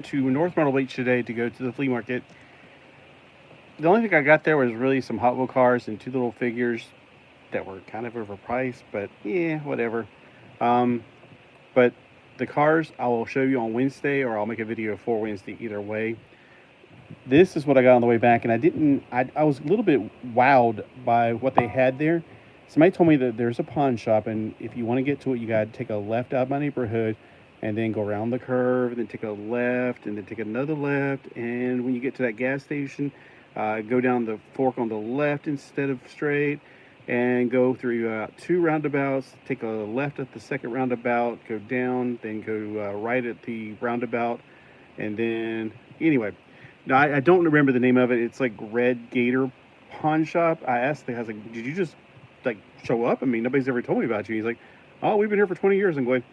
to North Myrtle Beach today to go to the flea market. The only thing I got there was really some Hot Wheel cars and two little figures that were kind of overpriced, but yeah, whatever. Um, but the cars I will show you on Wednesday, or I'll make a video for Wednesday. Either way, this is what I got on the way back, and I was a little bit wowed by what they had there. Somebody told me that there's a pawn shop, and if you want to get to it, you got to take a left out of my neighborhood, and then go around the curve, and then take a left, and then take another left, and when you get to that gas station, go down the fork on the left instead of straight, and go through two roundabouts, take a left at the second roundabout, go down, then go right at the roundabout, and then, anyway, no, I don't remember the name of it. It's like Red Gator Pawn Shop. I asked the guy, I was like, did you just like show up? I mean, nobody's ever told me about you. He's like, oh, we've been here for 20 years. I'm going,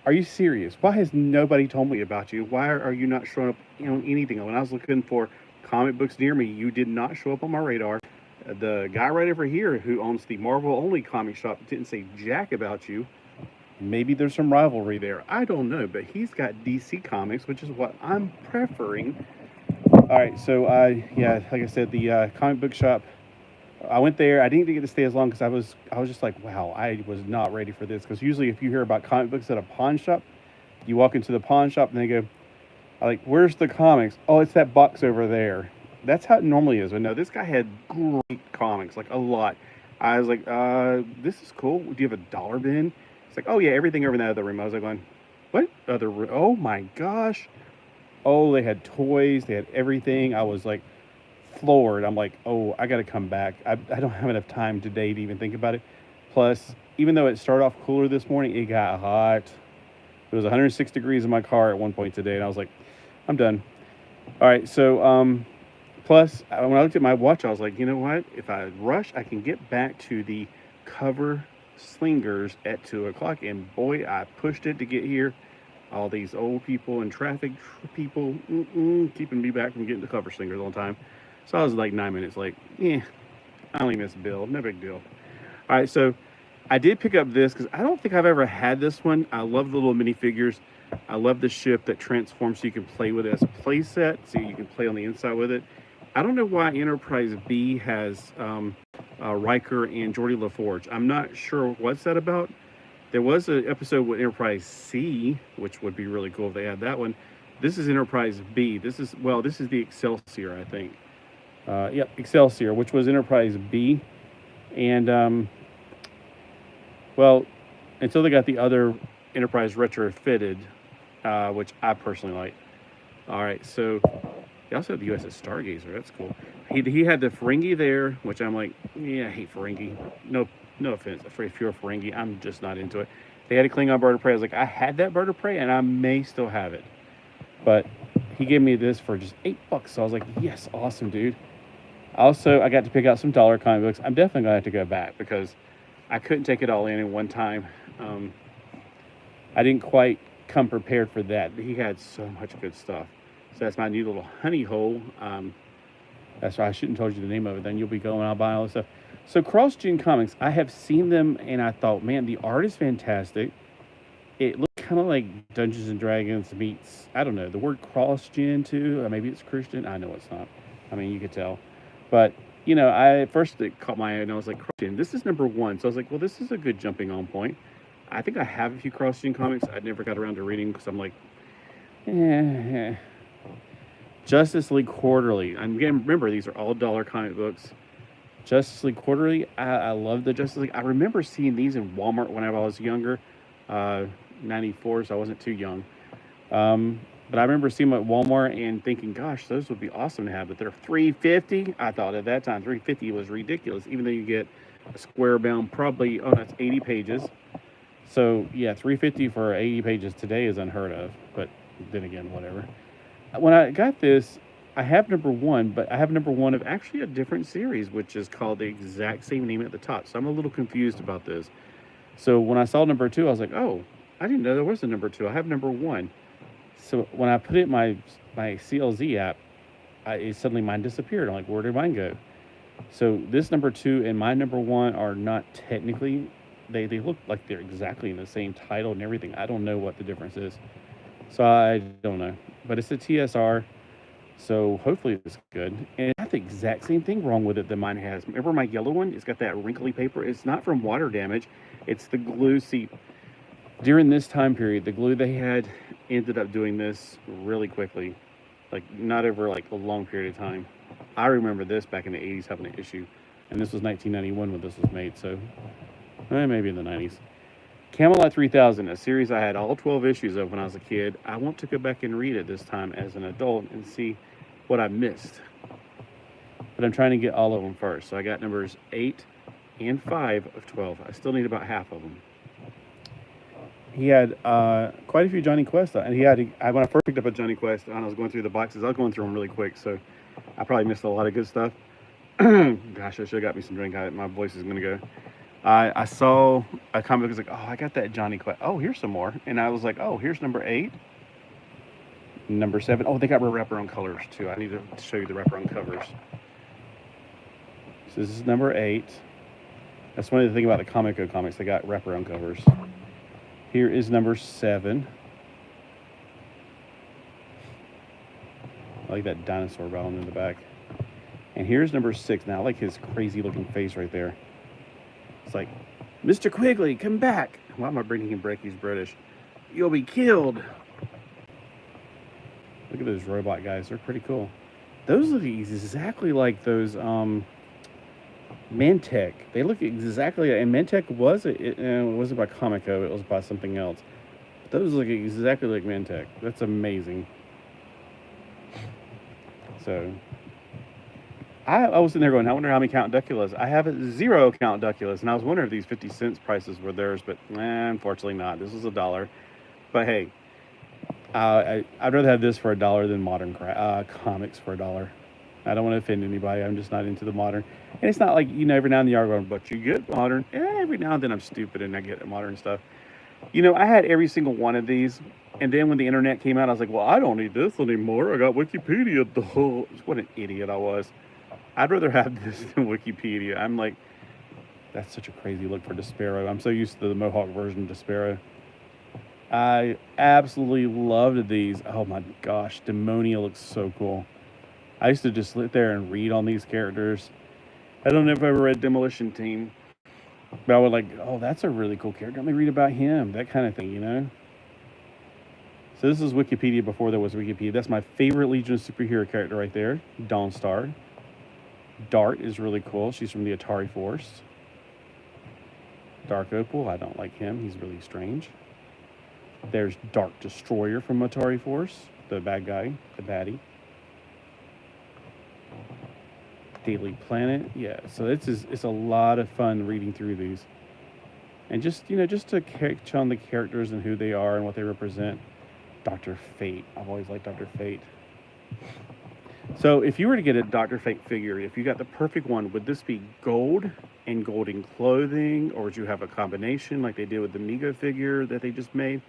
are you serious? Why has nobody told me about you? Why are you not showing up on anything? When I was looking for comic books near me, you did not show up on my radar. The guy right over here who owns the Marvel only comic shop didn't say jack about you. Maybe there's some rivalry there. I don't know, but he's got DC Comics, which is what I'm preferring. All right, so yeah, like I said, the comic book shop. I went there. I didn't get to stay as long because I was just like, wow, I was not ready for this. Because usually, if you hear about comic books at a pawn shop, you walk into the pawn shop and they go, like, where's the comics? Oh, it's that box over there. That's how it normally is. But no, this guy had great comics, like a lot. I was like, this is cool. Do you have a dollar bin? It's like, oh yeah, everything over in that other room. I was like going, what other room? Oh my gosh. Oh, they had toys. They had everything. I was like floored. I'm like, oh, I got to come back. I don't have enough time today to even think about it. Plus, even though it started off cooler this morning, it got hot. It was 106 degrees in my car at one point today, and I was like, I'm done. All right, so plus, when I looked at my watch, I was like, you know what? If I rush, I can get back to the cover slingers at 2 o'clock. And boy, I pushed it to get here. All these old people and traffic people keeping me back from getting to cover slingers all the time. So I was like 9 minutes late. Yeah, I only missed a bill. No big deal. All right, so I did pick up this because I don't think I've ever had this one. I love the little minifigures. I love the ship that transforms so you can play with it as a play set, so you can play on the inside with it. I don't know why Enterprise B has Riker and Geordi LaForge. I'm not sure what's that about. There was an episode with Enterprise C, which would be really cool if they had that one. This is Enterprise B. This is the Excelsior, I think. Yep, Excelsior, which was Enterprise B. And, well, until they got the other Enterprise retrofitted, which I personally like. All right, so they also have the USS Stargazer. That's cool. He had the Ferengi there, which I'm like, yeah, I hate Ferengi. No offense. If you're a Ferengi, I'm just not into it. They had a Klingon bird of prey. I was like, I had that bird of prey, and I may still have it. But he gave me this for just $8. So I was like, yes, awesome, dude. Also, I got to pick out some dollar comic books. I'm definitely going to have to go back because I couldn't take it all in one time. I didn't quite come prepared for that. He had so much good stuff. So that's my new little honey hole. That's why I shouldn't have told you the name of it. Then you'll be going out buying all this stuff. So CrossGen Comics, I have seen them, and I thought, man, the art is fantastic. It looks kind of like Dungeons and Dragons meets, I don't know, the word CrossGen too. Or maybe it's Christian. I know it's not. I mean, you could tell. But, you know, at first it caught my eye, and I was like, CrossGen, this is #1. So I was like, well, this is a good jumping on point. I think I have a few CrossGen comics. I never got around to reading because I'm like, Justice League Quarterly. I'm again, remember, these are all dollar comic books. Justice League Quarterly. I love the Justice League. I remember seeing these in Walmart whenever I was younger. 94, so I wasn't too young. But I remember seeing them at Walmart and thinking, gosh, those would be awesome to have. But they're $3.50. I thought at that time $3.50 was ridiculous, even though you get a square bound, probably, oh, that's 80 pages. So yeah, $3.50 for 80 pages today is unheard of. But then again, whatever. When I got this, I have #1, but I have #1 of actually a different series, which is called the exact same name at the top. So I'm a little confused about this. So when I saw #2, I was like, oh, I didn't know there was a #2. I have #1. So when I put it in my CLZ app, it suddenly mine disappeared. I'm like, where did mine go? So this #2 and my #1 are not technically, they look like they're exactly in the same title and everything. I don't know what the difference is. So I don't know, but it's a TSR, so hopefully it's good. And it got the exact same thing wrong with it that mine has. Remember my yellow one? It's got that wrinkly paper. It's not from water damage. It's the glue. See, during this time period, the glue they had ended up doing this really quickly, like not over like a long period of time. I remember this back in the 80s having an issue, and this was 1991 when this was made, so maybe in the 90s. Camelot 3000, a series I had all 12 issues of when I was a kid. I want to go back and read it this time as an adult and see what I missed. But I'm trying to get all of them first. So I got numbers 8 and 5 of 12. I still need about half of them. He had quite a few Johnny Quest. And he had, when I first picked up a Johnny Quest, and I was going through the boxes, I was going through them really quick. So I probably missed a lot of good stuff. Gosh, I should have got me some drink. My voice is going to go. I saw a comic book. I was like, oh, I got that Johnny Quest. Oh, here's some more. And I was like, oh, here's number 8. Number 7. Oh, they got wraparound colors, too. I need to show you the wraparound covers. So this is number 8. That's one of the things about the Comico comics. They got wraparound covers. Here is number 7. I like that dinosaur bone in the back. And here's number 6. Now, I like his crazy-looking face right there. It's like, Mr. Quigley, come back. Why am I bringing him break? He's British. You'll be killed. Look at those robot guys. They're pretty cool. Those look exactly like those Mantech. They look exactly, and Mantech it wasn't by Comico. It was by something else. Those look exactly like Mantech. That's amazing. So I was sitting there going, I wonder how many Count Duculas. I have 0 Count Duculas, and I was wondering if these 50 cents prices were theirs, but unfortunately not. This was $1. But hey, I'd rather have this for $1 than modern comics for $1. I don't want to offend anybody. I'm just not into the modern. And it's not like, every now and then you are going, but you get modern. Every now and then I'm stupid and I get modern stuff. I had every single one of these. And then when the internet came out, I was like, well, I don't need this anymore. I got Wikipedia. What an idiot I was. I'd rather have this than Wikipedia. I'm like, that's such a crazy look for Despero. I'm so used to the Mohawk version of Despero. I absolutely loved these. Oh my gosh, Demonia looks so cool. I used to just sit there and read on these characters. I don't know if I ever read Demolition Team, but I would like, oh, that's a really cool character. Let me read about him, that kind of thing, So this is Wikipedia before there was Wikipedia. That's my favorite Legion of Superhero character right there, Dawnstar. Dart is really cool. She's from the Atari Force. Dark Opal, I don't like him. He's really strange. There's Dark Destroyer from Atari Force, the bad guy, the baddie. Daily Planet, yeah. So it's a lot of fun reading through these, and just to catch on the characters and who they are and what they represent. Dr. Fate, I've always liked Dr. Fate. So if you were to get a Dr. Fate figure, if you got the perfect one, would this be gold and golden clothing, or would you have a combination like they did with the Mego figure that they just made,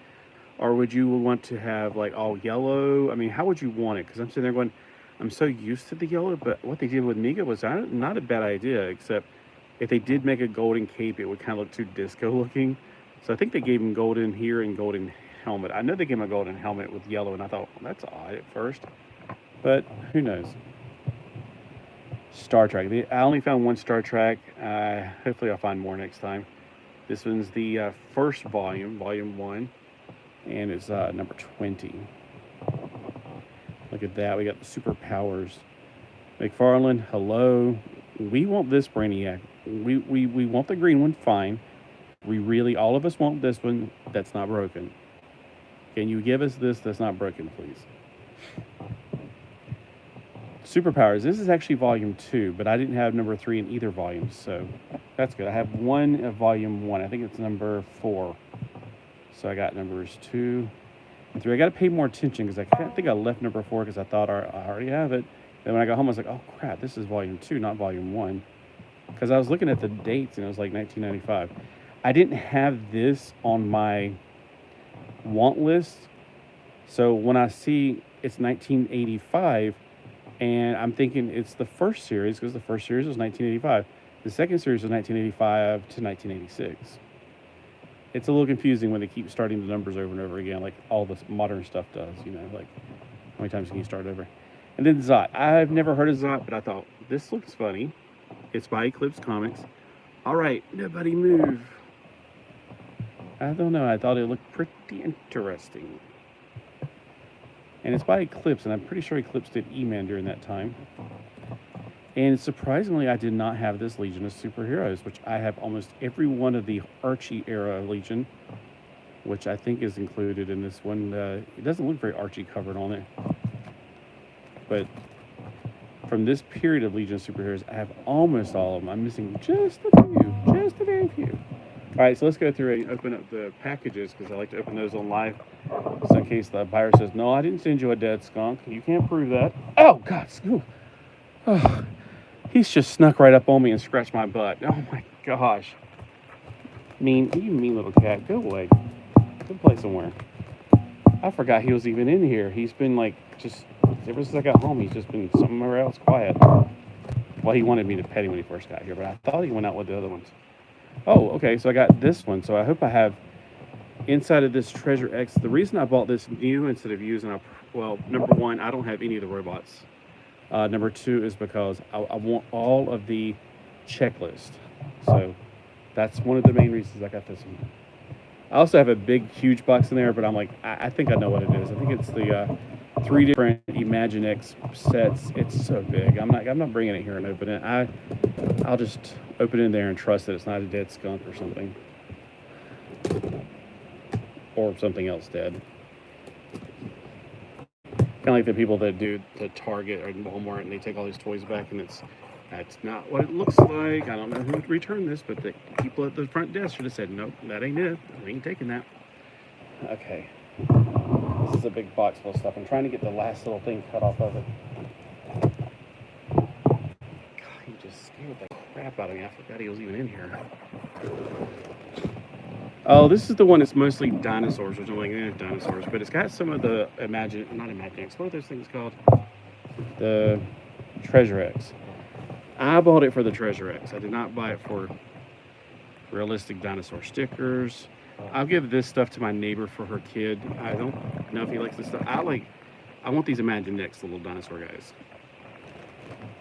or would you want to have like all yellow? I mean, how would you want it? Because I'm sitting there going, I'm so used to the yellow, but what they did with Mega was not a bad idea, except if they did make a golden cape, it would kind of look too disco looking. So I think they gave him golden here and golden helmet. I know they gave him a golden helmet with yellow, and I thought, well, that's odd at first. But who knows? Star Trek. I only found one Star Trek. Hopefully I'll find more next time. This one's the first volume, volume 1, and it's number 20. Look at that. We got the superpowers. McFarlane, hello. We want this Brainiac. We want the green one, fine. We really, all of us want this one that's not broken. Can you give us this that's not broken, please? Superpowers. This is actually volume 2, but I didn't have number 3 in either volume, so that's good. I have one of volume 1. I think it's number 4. So I got numbers 2 and 3. I got to pay more attention because I think I left number 4 because I thought I already have it. Then when I got home, I was like, oh crap, this is volume 2, not volume 1. Because I was looking at the dates and it was like 1995. I didn't have this on my want list. So when I see it's 1985, and I'm thinking it's the first series because the first series was 1985. The second series was 1985 to 1986. it's a little confusing when they keep starting the numbers over and over again, like all this modern stuff does, like how many times can you start over? And then Zot. I've never heard of Zot, but I thought, this looks funny. It's by Eclipse Comics. All right, nobody move. I don't know. I thought it looked pretty interesting. And it's by Eclipse, and I'm pretty sure Eclipse did E-Man during that time. And surprisingly, I did not have this Legion of Superheroes, which I have almost every one of the Archie era Legion, which I think is included in this one. It doesn't look very Archie covered on it. But from this period of Legion of Superheroes, I have almost all of them. I'm missing just a very few. All right, so let's go through and open up the packages, because I like to open those on live, just in case the buyer says, no, I didn't send you a dead skunk. You can't prove that. Oh, God. Oh, he's just snuck right up on me and scratched my butt. Oh, my gosh. You mean little cat. Go away. Go play somewhere. I forgot he was even in here. He's been, just ever since I got home, he's just been somewhere else quiet. Well, he wanted me to pet him when he first got here, but I thought he went out with the other ones. Oh, okay, so I got this one. So I hope I have inside of this Treasure X. The reason I bought this new instead of using number one, I don't have any of the robots. Number two is because I want all of the checklist. So that's one of the main reasons I got this one. I also have a big, huge box in there, but I'm like, I think I know what it is. I think it's the 3 different Imagine X sets. It's so big. I'm not bringing it here and open it. I'll just open it in there and trust that it's not a dead skunk or something. Or something else dead. Kind of like the people that do the Target or Walmart and they take all these toys back and that's not what it looks like. I don't know who would return this, but the people at the front desk should have said, nope, that ain't it. We ain't taking that. Okay. This is a big box full of stuff. I'm trying to get the last little thing cut off of it. God, he just scared the crap out of me. I forgot he was even in here. Oh, this is the one that's mostly dinosaurs, which I'm like, dinosaurs. But it's got some of the not Imaginex. What are those things called? The Treasure X. I bought it for the Treasure X. I did not buy it for realistic dinosaur stickers. I'll give this stuff to my neighbor for her kid. I don't know if he likes this stuff. I want these Imaginex little dinosaur guys.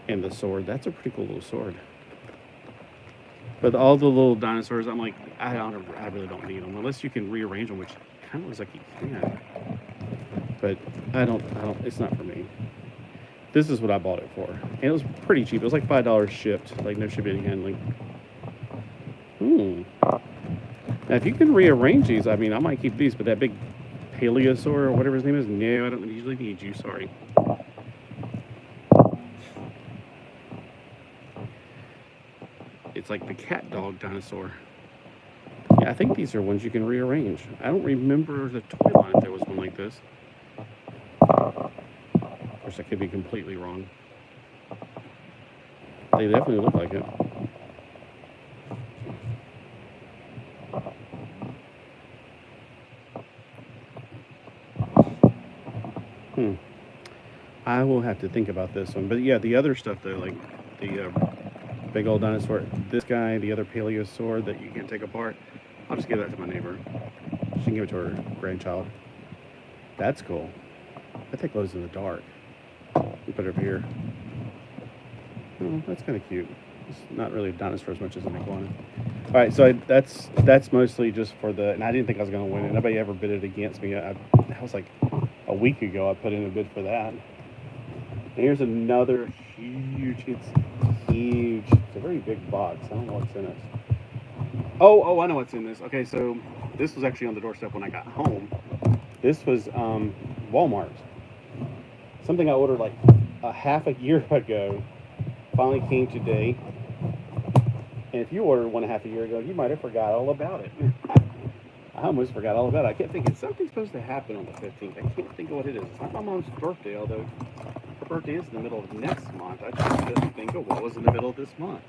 And the sword. That's a pretty cool little sword. But all the little dinosaurs, I'm like, I really don't need them. Unless you can rearrange them, which kind of looks like you can. But I don't, it's not for me. This is what I bought it for. And it was pretty cheap. It was like $5 shipped, like no shipping and handling. Now, if you can rearrange these, I might keep these, but that big Paleosaur or whatever his name is, no, I don't usually need you, sorry. It's like the cat dog dinosaur. Yeah, I think these are ones you can rearrange. I don't remember the toy line if there was one like this. Of course, I could be completely wrong. They definitely look like it. I will have to think about this one. But yeah, the other stuff though, like the big old dinosaur, this guy, the other Paleosaur that you can't take apart, I'll just give that to my neighbor. She can give it to her grandchild. That's cool. I think glows in the dark. We put it up here. Oh, that's kind of cute. It's not really a dinosaur as much as an iguana. All right, so that's mostly just for the, and I didn't think I was going to win it. Nobody ever bid it against me. That was like a week ago I put in a bid for that. And here's another huge, it's huge. It's a very big box. I don't know what's in it. Oh, I know what's in this. Okay, so this was actually on the doorstep when I got home. This was Walmart. Something I ordered like a half a year ago. Finally came today. And if you ordered one half a year ago, you might have forgot all about it. I almost forgot all about it. I kept thinking something's supposed to happen on the 15th. I can't think of what it is. It's not my mom's birthday, although her birthday is in the middle of next month. I just couldn't think of what was in the middle of this month.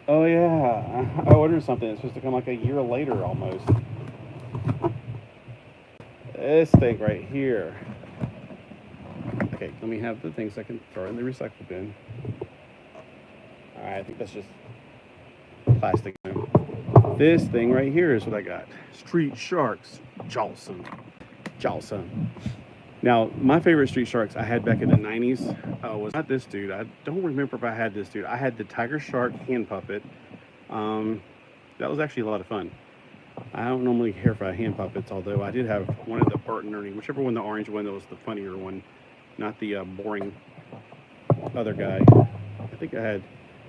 Oh yeah, I ordered something that's supposed to come like a year later almost. This thing right here. Okay, let me have the things I can throw in the recycle bin. Alright, I think that's just plastic. This thing right here is what I got. Street Sharks. Jawsome. Now, my favorite Street Sharks I had back in the 90s was not this dude. I don't remember if I had this dude. I had the Tiger Shark hand puppet. That was actually a lot of fun. I don't normally care for hand puppets, although I did have one of the Bert and Ernie, whichever one, the orange one that was the funnier one, not the boring other guy. I think I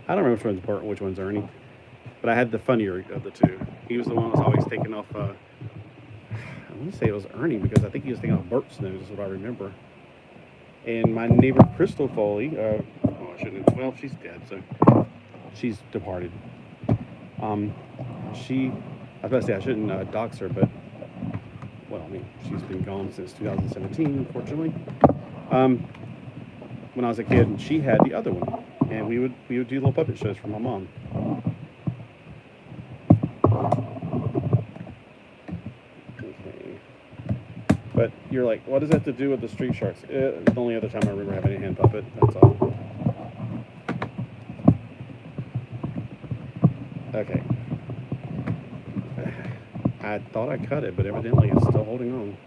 don't remember which one's Bert and which one's Ernie, but I had the funnier of the two. He was the one that was always taking off, I want to say it was Ernie, because I think he was taking off Bert's nose, is what I remember. And my neighbor Crystal Foley, I shouldn't, well, she's dead, so she's departed. I was about to say I shouldn't dox her, but, well, I mean, she's been gone since 2017, unfortunately. When I was a kid, she had the other one, and we would do little puppet shows for my mom. Okay. But you're like, what does that have to do with the Street Sharks? The only other time I remember having a hand puppet, that's all. Okay. I thought I cut it, but evidently it's still holding on.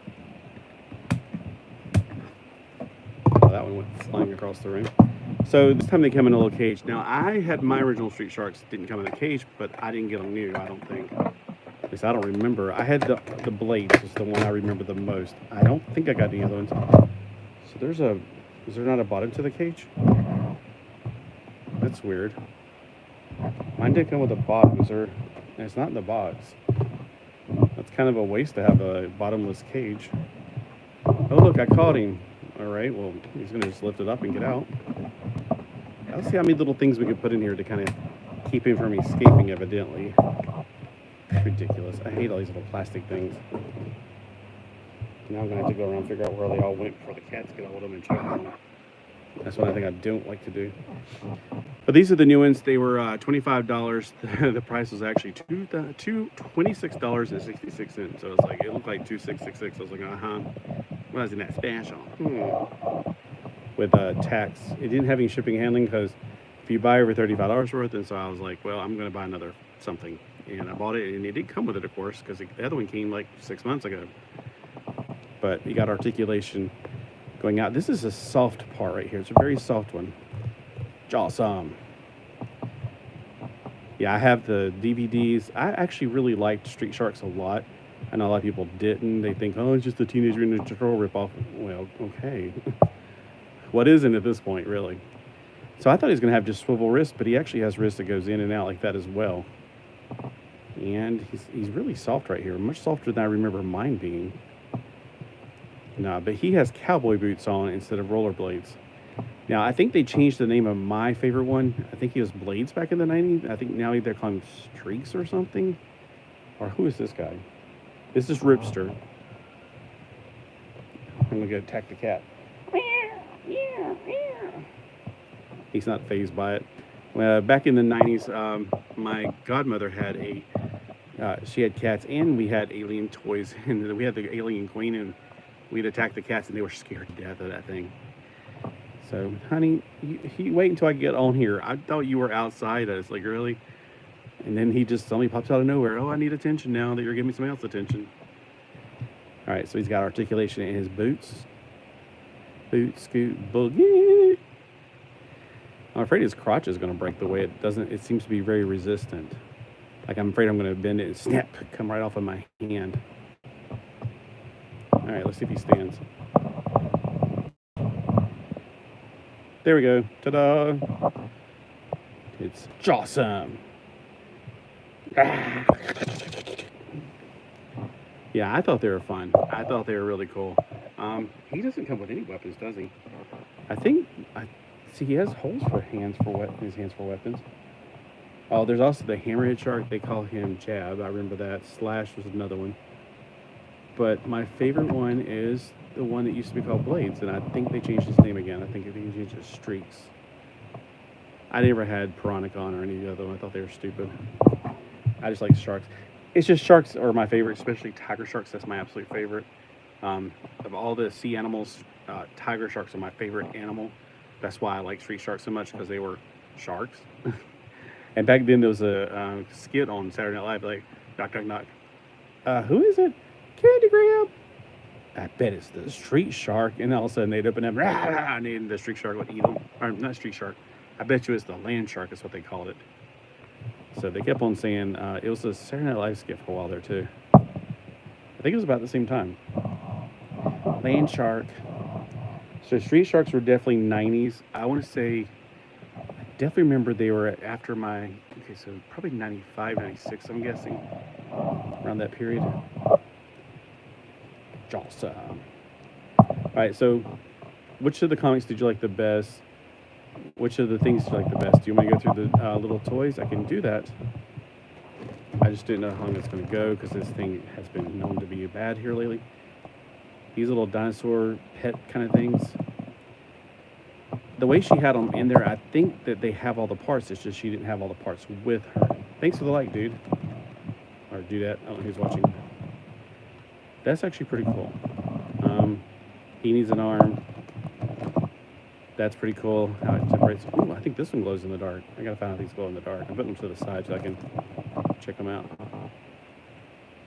Oh, that one went flying across the room. So this time they come in a little cage. Now, I had my original Street Sharks didn't come in a cage, but I didn't get them new, I don't think. At least I don't remember. I had the Blades, is the one I remember the most. I don't think I got any other ones. So is there not a bottom to the cage? That's weird. Mine did come with a bottom. It's not in the box. That's kind of a waste to have a bottomless cage. Oh, look, I caught him. All right, well, he's going to just lift it up and get out. Let's see how many little things we could put in here to kind of keep him from escaping, evidently. It's ridiculous. I hate all these little plastic things. Now I'm going to have to go around and figure out where they all went before the cats get a hold of them and choke them. That's one thing I don't like to do. But these are the new ones. They were $25. The price was actually $26.66. So it's like, it looked like $26.66. I was like, why isn't that special? With tax. It didn't have any shipping and handling because if you buy over $35 worth, and so I was like, well, I'm going to buy another something. And I bought it, and it did come with it, of course, because the other one came like 6 months ago. But you got articulation going out. This is a soft part right here. It's a very soft one. Awesome. Yeah, I have the DVDs. I actually really liked Street Sharks a lot. I know a lot of people didn't. They think, oh, it's just a Teenage Mutant Ninja Turtle ripoff. Well, okay. What isn't at this point, really? So I thought he was going to have just swivel wrists, but he actually has wrists that goes in and out like that as well. And he's really soft right here. Much softer than I remember mine being. No, but he has cowboy boots on instead of rollerblades. Now, I think they changed the name of my favorite one. I think he was Blades back in the 90s. I think now they're calling him Streaks or something. Or who is this guy? This is Ripster. I'm going to go attack the cat. He's not fazed by it. Back in the 90s, my godmother had she had cats, and we had alien toys. And we had the alien queen, and we'd attack the cats, and they were scared to death of that thing. So, honey, you wait until I get on here. I thought you were outside. I was like, really? And then he just suddenly pops out of nowhere. Oh, I need attention now that you're giving me somebody else attention. All right, so he's got articulation in his boots. Boot, scoot, boogie. I'm afraid his crotch is going to break the way it doesn't. It seems to be very resistant. Like I'm afraid I'm going to bend it and snap, come right off of my hand. All right, let's see if he stands. There we go. Ta-da! It's awesome. Ah. Yeah, I thought they were fun. I thought they were really cool. He doesn't come with any weapons, does he? See, he has holes for his hands for weapons. Oh, there's also the hammerhead shark. They call him Jab. I remember that. Slash was another one. But my favorite one is the one that used to be called Blades, and I think they changed his name again. I think they changed it to Streaks. I never had Piranacon or any of the other one. I thought they were stupid. I just like sharks. It's just sharks are my favorite, especially tiger sharks. That's my absolute favorite. Of all the sea animals, tiger sharks are my favorite animal. That's why I like street sharks so much, because they were sharks. And back then there was a skit on Saturday Night Live, like, knock, knock, knock. Who is it? Candy Graham. I bet it's the street shark. And all of a sudden they'd open up, rah, and then the street shark would eat them. Or not street shark. I bet you it's the land shark is what they called it. So they kept on saying, it was a Saturday Night Live skit for a while there too. I think it was about the same time. Land shark. So street sharks were definitely 90s. I want to say, I definitely remember they were after my, okay, so probably 95, 96, I'm guessing. Around that period. Awesome. Alright, so which of the comics did you like the best? Which of the things did you like the best? Do you want to go through the little toys? I can do that. I just didn't know how long it's going to go because this thing has been known to be bad here lately. These little dinosaur pet kind of things. The way she had them in there, I think that they have all the parts. It's just she didn't have all the parts with her. Thanks for the like, dude. Or do that. I don't know who's watching. That's actually pretty cool. He needs an arm. That's pretty cool. How it separates. Ooh, I think this one glows in the dark. I gotta find out these glow in the dark. I'm putting them to the side so I can check them out.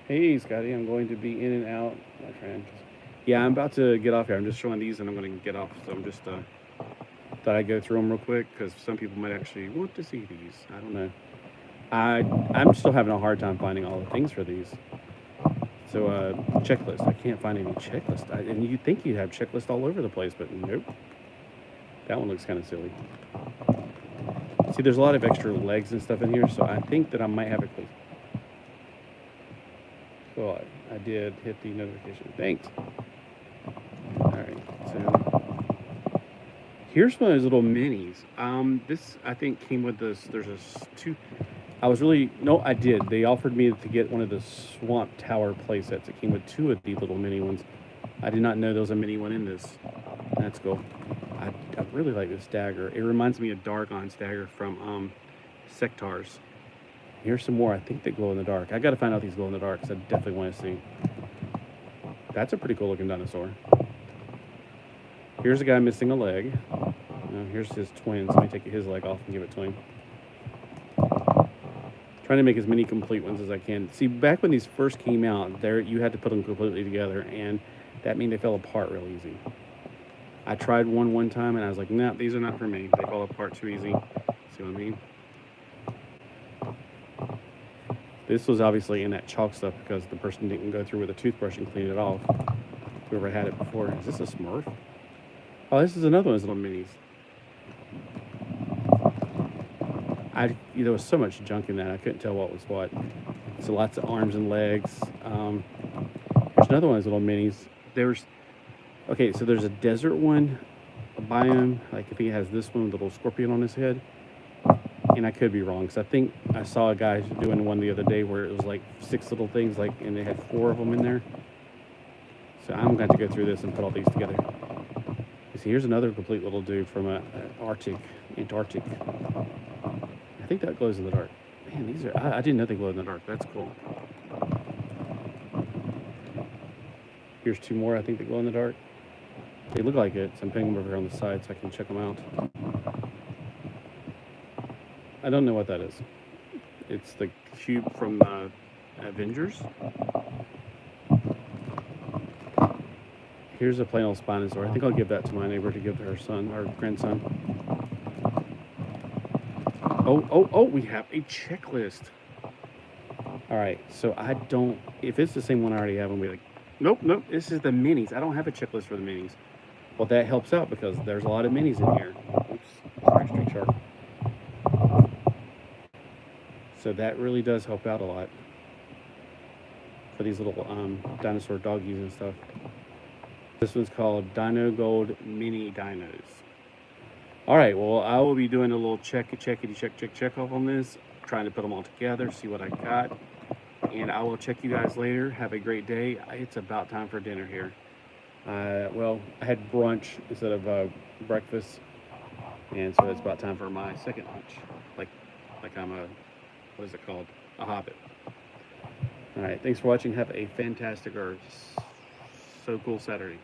Hey, Scotty, I'm going to be in and out, my friend. Yeah, I'm about to get off here. I'm just showing these and I'm going to get off. So I'm just thought I'd go through them real quick because some people might actually want to see these. I don't know. I'm still having a hard time finding all the things for these. So checklist. I can't find any checklist. And you'd think you'd have checklists all over the place, but nope. That one looks kind of silly. See, there's a lot of extra legs and stuff in here, so I think that I might have a clue. Cool. I did hit the notification. Thanks. All right. So here's one of those little minis. This I think came with this. There's two. I did. They offered me to get one of the Swamp Tower play sets. It came with two of the little mini ones. I did not know there was a mini one in this. That's cool. I really like this dagger. It reminds me of Dargon's dagger from Sectars. Here's some more. I think they glow in the dark. I got to find out these glow in the dark because I definitely want to see. That's a pretty cool looking dinosaur. Here's a guy missing a leg. Here's his twins. Let me take his leg off and give it to him. Trying to make as many complete ones as I can. See, back when these first came out, you had to put them completely together, and that means they fell apart real easy. I tried one time, and I was like, no, these are not for me. They fall apart too easy. See what I mean? This was obviously in that chalk stuff because the person didn't go through with a toothbrush and clean it off. Whoever had it before. Is this a Smurf? Oh, this is another one of those little minis. There was so much junk in that, I couldn't tell what was what. So lots of arms and legs. There's another one of those little minis. Okay, so there's a desert one, a biome. Like, I think it has this one with a little scorpion on his head. And I could be wrong, because I think I saw a guy doing one the other day where it was like 6 little things, and they had 4 of them in there. So I'm going to go through this and put all these together. You see, here's another complete little dude from Antarctic. I think that glows in the dark. Man, these are, I didn't know they glow in the dark. That's cool. Here's 2 more, I think, that glow in the dark. They look like it, so I'm putting them over here on the side so I can check them out. I don't know what that is. It's the cube from Avengers. Here's a plain old Spinosaur. I think I'll give that to my neighbor to give to her son, our grandson. Oh, we have a checklist. All right, so if it's the same one I already have, I'm going to be like, nope, this is the minis. I don't have a checklist for the minis. Well, that helps out because there's a lot of minis in here. Oops, sorry, street shark. So that really does help out a lot for these little dinosaur doggies and stuff. This one's called Dino Gold Mini Dinos. All right, well, I will be doing a little check off on this, trying to put them all together, see what I got, and I will check you guys later. Have a great day. It's about time for dinner here. Well, I had brunch instead of breakfast, and so it's about time for my second lunch. Like I'm what is it called? A hobbit. All right, thanks for watching. Have a fantastic or so cool Saturday.